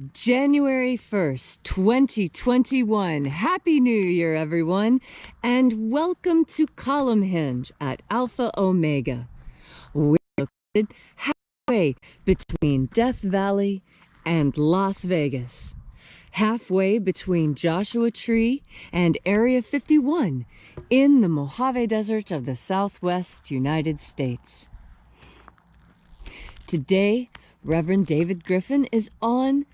January 1st, 2021. Happy New Year, everyone, and welcome to Column Hinge at Alpha Omega. We're located halfway between Death Valley and Las Vegas, halfway between Joshua Tree and Area 51 in the Mojave Desert of the Southwest United States. Today, Reverend David Griffin is on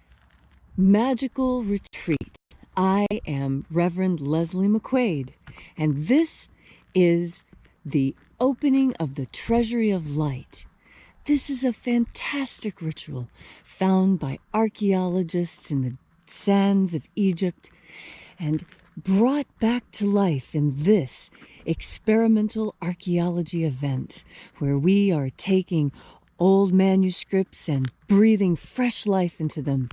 magical retreat. I am Reverend Leslie McQuade, and this is the opening of the Treasury of Light. This is a fantastic ritual found by archaeologists in the sands of Egypt and brought back to life in this experimental archaeology event where we are taking old manuscripts and breathing fresh life into them.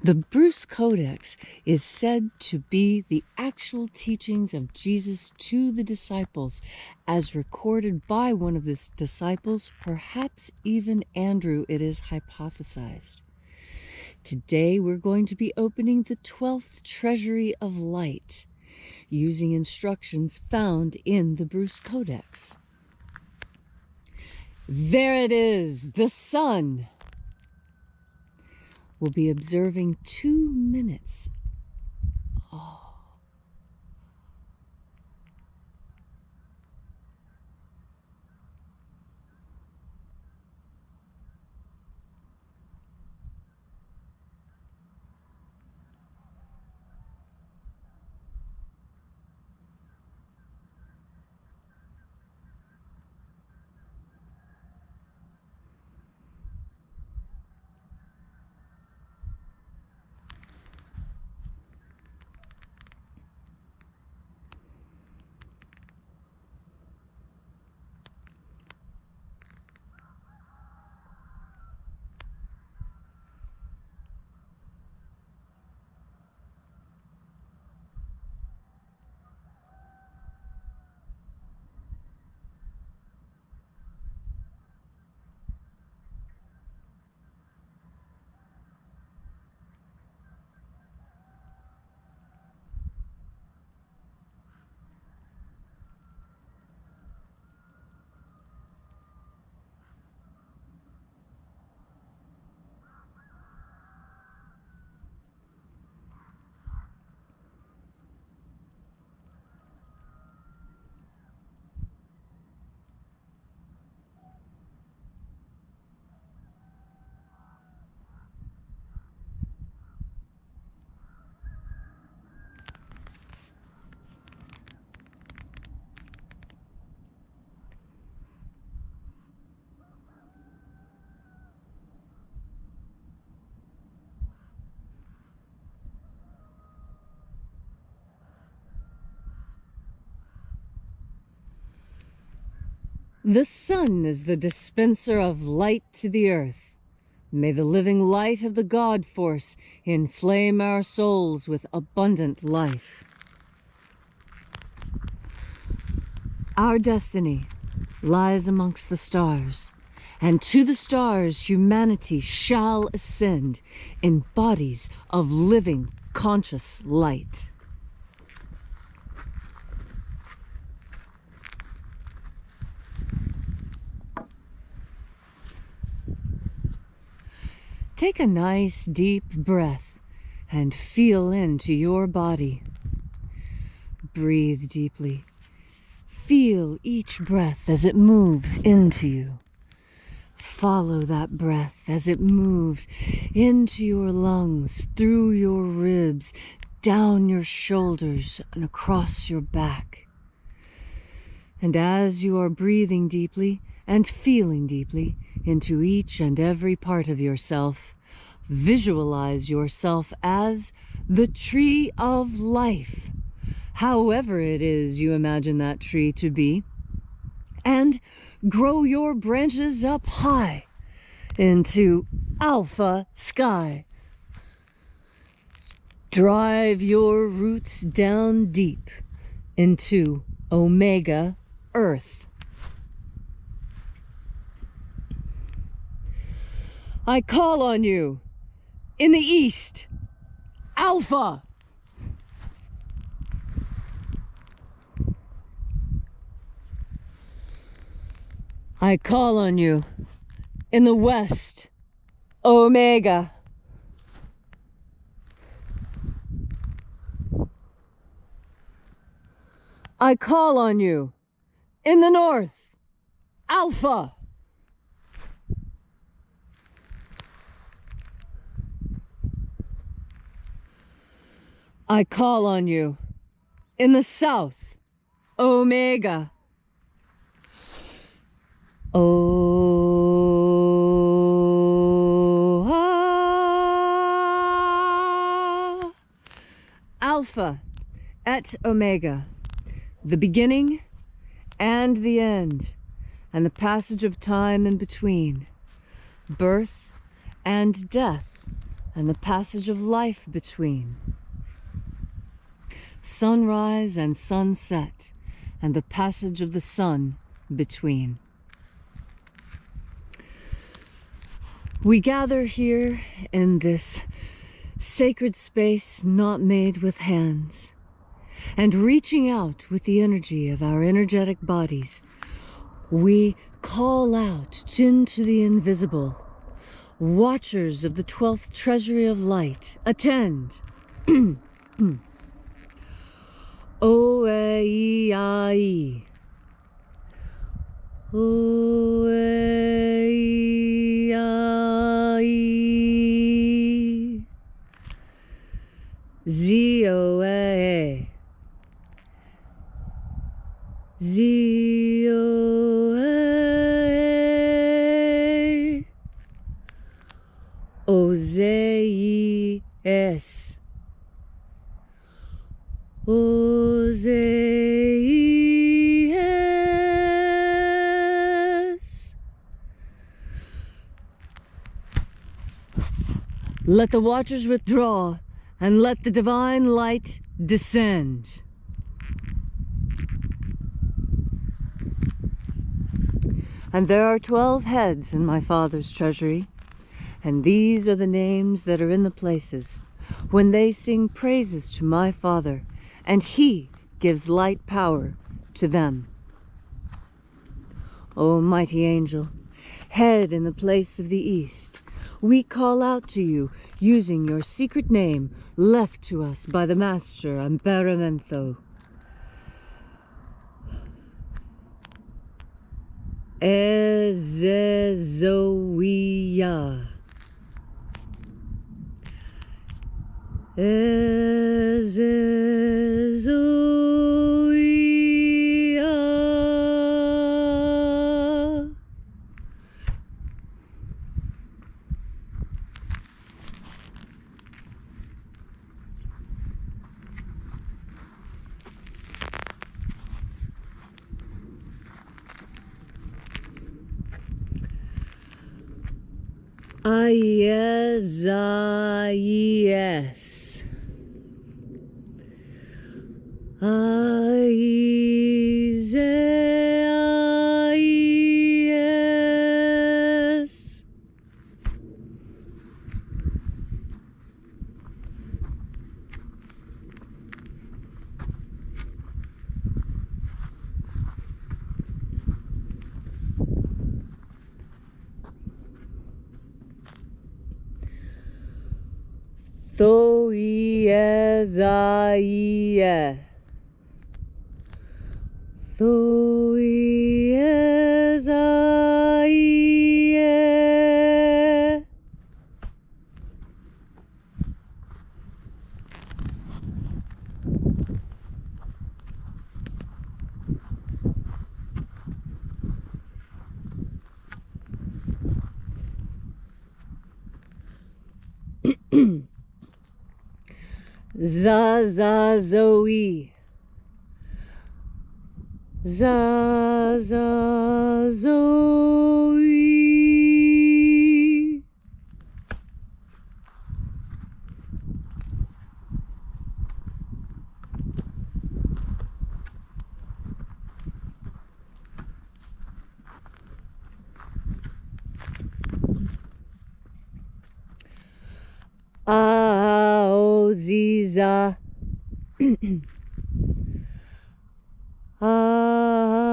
The Bruce Codex is said to be the actual teachings of Jesus to the disciples, as recorded by one of the disciples, perhaps even Andrew, it is hypothesized. Today we're going to be opening the 12th Treasury of Light, using instructions found in the Bruce Codex. There it is, the sun. We'll be observing 2 minutes. Oh. The sun is the dispenser of light to the earth. May the living light of the God Force inflame our souls with abundant life. Our destiny lies amongst the stars, and to the stars humanity shall ascend in bodies of living, conscious light. Take a nice deep breath and feel into your body. Breathe deeply. Feel each breath as it moves into you. Follow that breath as it moves into your lungs, through your ribs, down your shoulders, and across your back. And as you are breathing deeply and feeling deeply into each and every part of yourself, visualize yourself as the tree of life, however it is you imagine that tree to be, and grow your branches up high into alpha sky. Drive your roots down deep into omega earth. I call on you In the east, Alpha. I call on you. In the west, Omega. I call on you. In the north, Alpha. I call on you. In the south, Omega. Alpha et Omega, the beginning and the end, and the passage of time in between, birth and death, and the passage of life between, sunrise and sunset, and the passage of the sun between. We gather here in this sacred space not made with hands, and reaching out with the energy of our energetic bodies, we call out into the invisible. Watchers of the 12th treasury of light, attend. O-E-I-E. O-E-I-E. Z-O-A. Z-O-A. O-Z-E-S. O-Z-E-S. Let the watchers withdraw, and let the divine light descend. And there are 12 heads in my Father's treasury, and these are the names that are in the places when they sing praises to my Father, and He gives light power to them. O mighty angel, head in the place of the east, we call out to you using your secret name left to us by the Master Amperamento. Ezezoia. Ezezoia. Aies. Aies. Thoiezaie. Thoiezaie. Zazazoe. Zazazoe. Aoziza. Aoziza.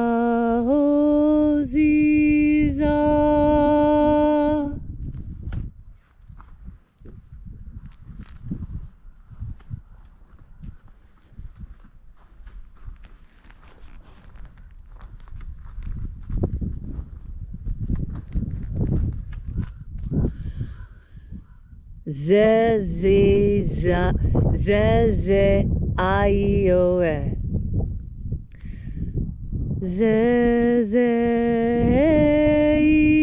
Zeze aioe. Zeze aioe.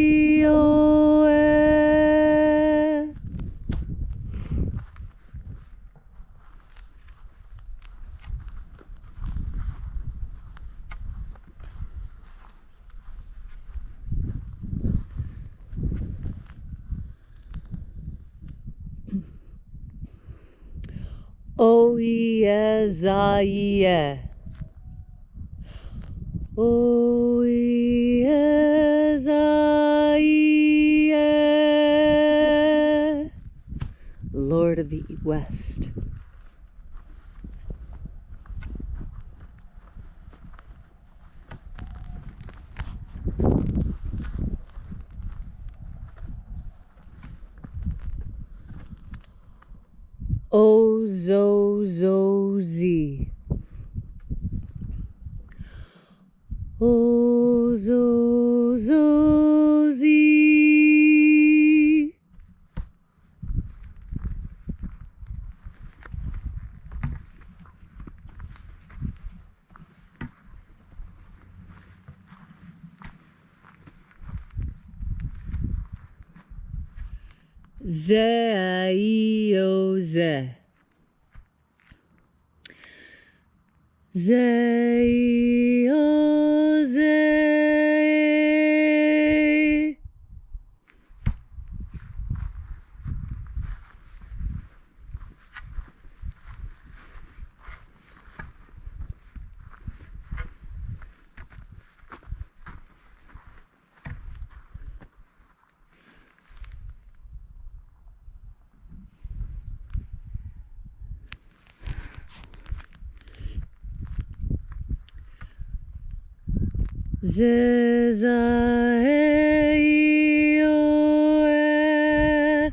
Oiezaie. Oiezaie. Lord of the West. Ozozozi. Ozozozi. Zeioze. Zeioze. Zezaioe.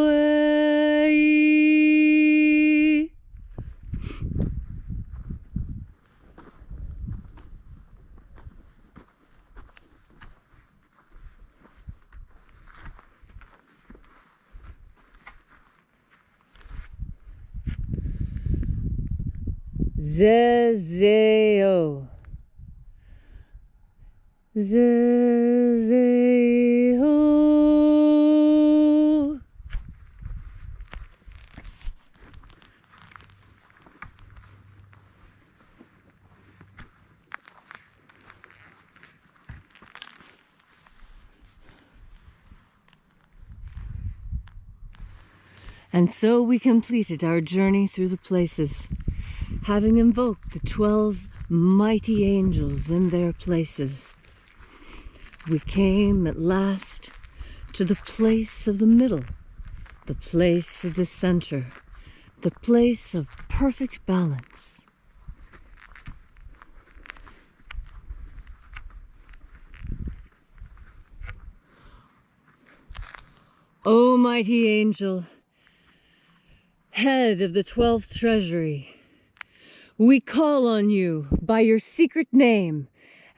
Ozozoei. Zezeo. Zezeo. And so we completed our journey through the places, having invoked the 12 mighty angels in their places. We came at last to the place of the middle, the place of the center, the place of perfect balance. O mighty angel, head of the 12th treasury, we call on you by your secret name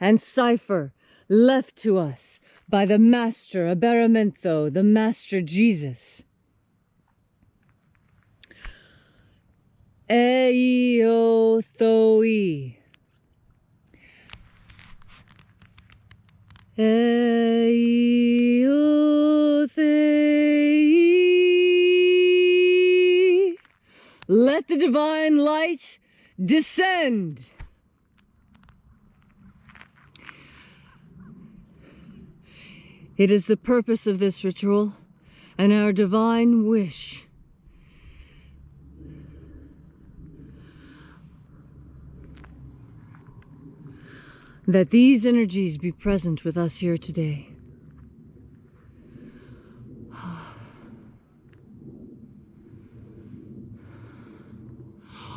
and cipher left to us by the Master Aberamento, the Master Jesus. Eiothoi. Eiothei. Let the divine light descend. It is the purpose of this ritual and our divine wish that these energies be present with us here today.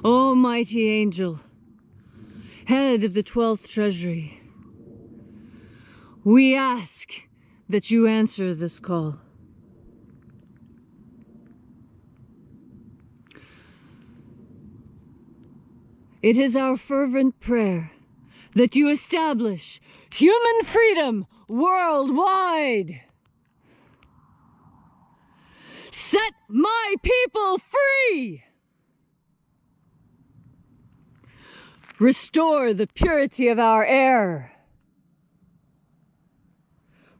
O mighty angel, head of the 12th treasury, we ask that you answer this call. It is our fervent prayer that you establish human freedom worldwide. Set my people free! Restore the purity of our air.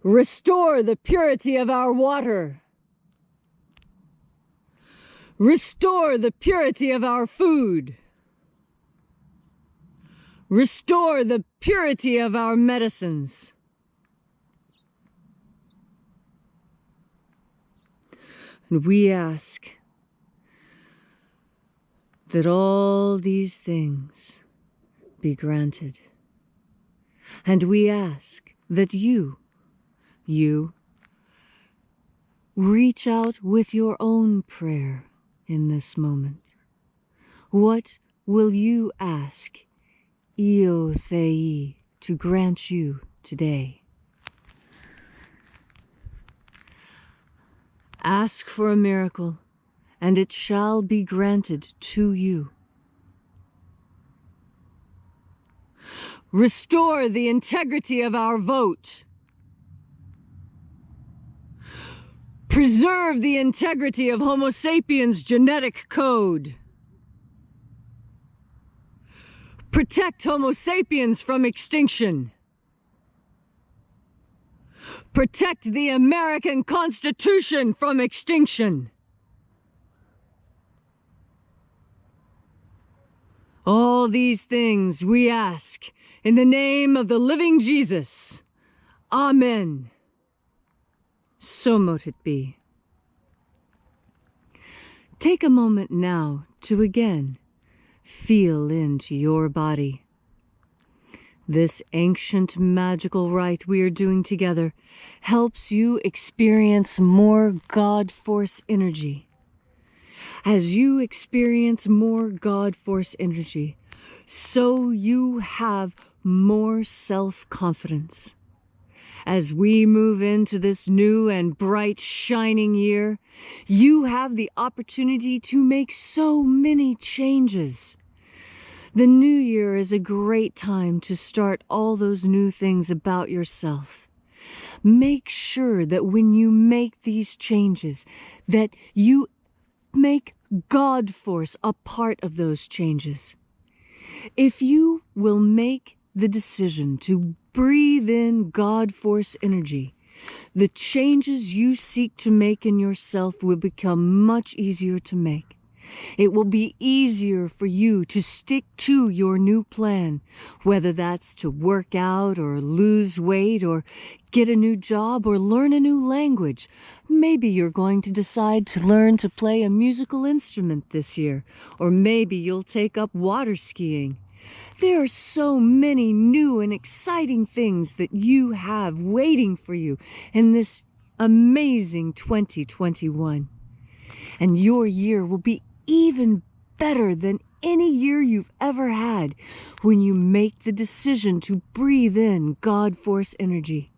Restore the purity of our water. Restore the purity of our food. Restore the purity of our medicines. And we ask that all these things be granted. And we ask that you reach out with your own prayer in this moment. What will you ask Io Thei to grant you today? Ask for a miracle, and it shall be granted to you. Restore the integrity of our vote. Preserve the integrity of Homo sapiens' genetic code. Protect Homo sapiens from extinction. Protect the American Constitution from extinction. All these things we ask in the name of the living Jesus. Amen. So mote it be. Take a moment now to again feel into your body. This ancient magical rite we are doing together helps you experience more God Force energy. As you experience more God Force energy, so you have more self-confidence. As we move into this new and bright, shining year, you have the opportunity to make so many changes. The new year is a great time to start all those new things about yourself. Make sure that when you make these changes, that you make God Force a part of those changes. If you will make the decision to breathe in God Force energy, the changes you seek to make in yourself will become much easier to make. It will be easier for you to stick to your new plan, whether that's to work out or lose weight or get a new job or learn a new language. Maybe you're going to decide to learn to play a musical instrument this year, or maybe you'll take up water skiing. There are so many new and exciting things that you have waiting for you in this amazing 2021. And your year will be even better than any year you've ever had when you make the decision to breathe in God Force energy.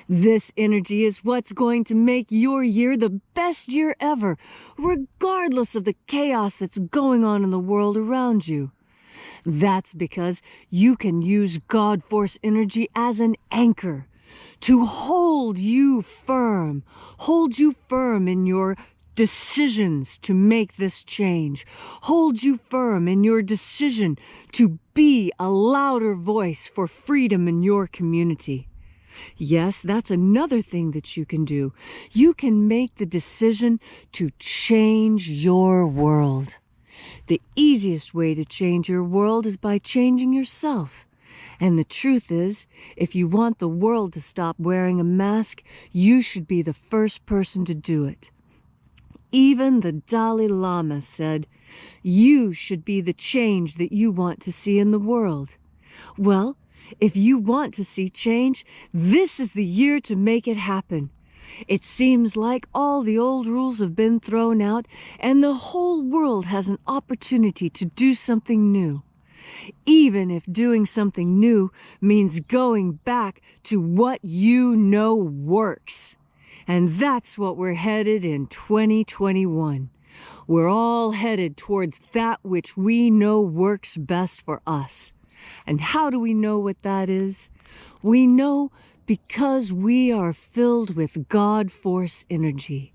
This energy is what's going to make your year the best year ever, regardless of the chaos that's going on in the world around you. That's because you can use God Force energy as an anchor to hold you firm in your decisions to make this change. Hold you firm in your decision to be a louder voice for freedom in your community. Yes, that's another thing that you can do. You can make the decision to change your world. The easiest way to change your world is by changing yourself. And the truth is, if you want the world to stop wearing a mask, you should be the first person to do it. Even the Dalai Lama said, you should be the change that you want to see in the world. Well, if you want to see change, this is the year to make it happen. It seems like all the old rules have been thrown out, and the whole world has an opportunity to do something new. Even if doing something new means going back to what you know works. And that's what we're headed in 2021. We're all headed towards that which we know works best for us. And how do we know what that is? We know because we are filled with God Force energy.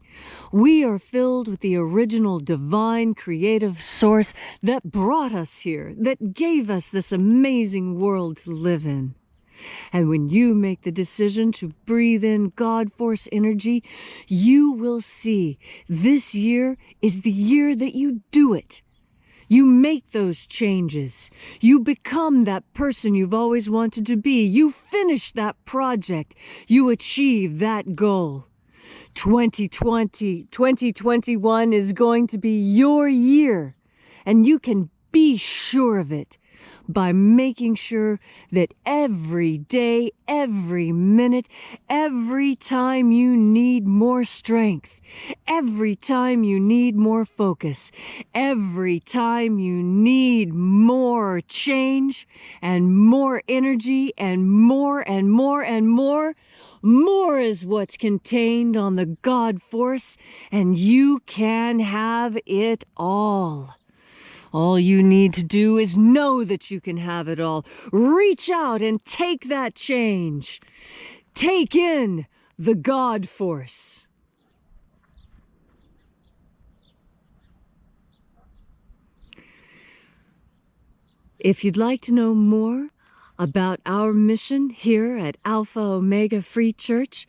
We are filled with the original divine creative source that brought us here, that gave us this amazing world to live in. And when you make the decision to breathe in God Force energy, you will see this year is the year that you do it. You make those changes. You become that person you've always wanted to be. You finish that project. You achieve that goal. 2021 is going to be your year, and you can be sure of it by making sure that every day, every minute, every time you need more strength, every time you need more focus, every time you need more change and more energy and more and more and more, more is what's contained on the God Force, and you can have it all. All you need to do is know that you can have it all. Reach out and take that change. Take in the God Force. If you'd like to know more about our mission here at Alpha Omega Free Church,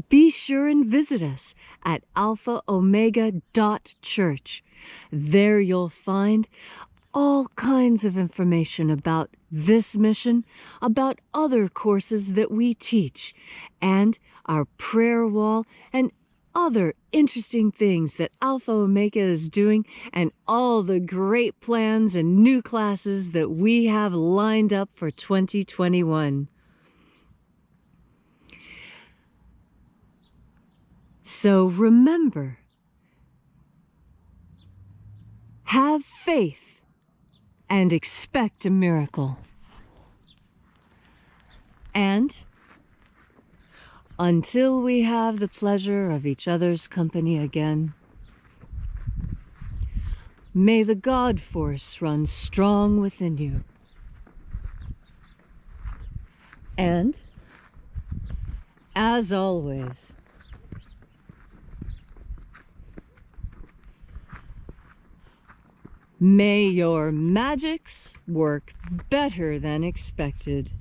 be sure and visit us at alphaomega.church. There you'll find all kinds of information about this mission, about other courses that we teach, and our prayer wall, and other interesting things that Alpha Omega is doing, and all the great plans and new classes that we have lined up for 2021. So remember, have faith and expect a miracle. And until we have the pleasure of each other's company again, may the God Force run strong within you. And, as always, may your magics work better than expected.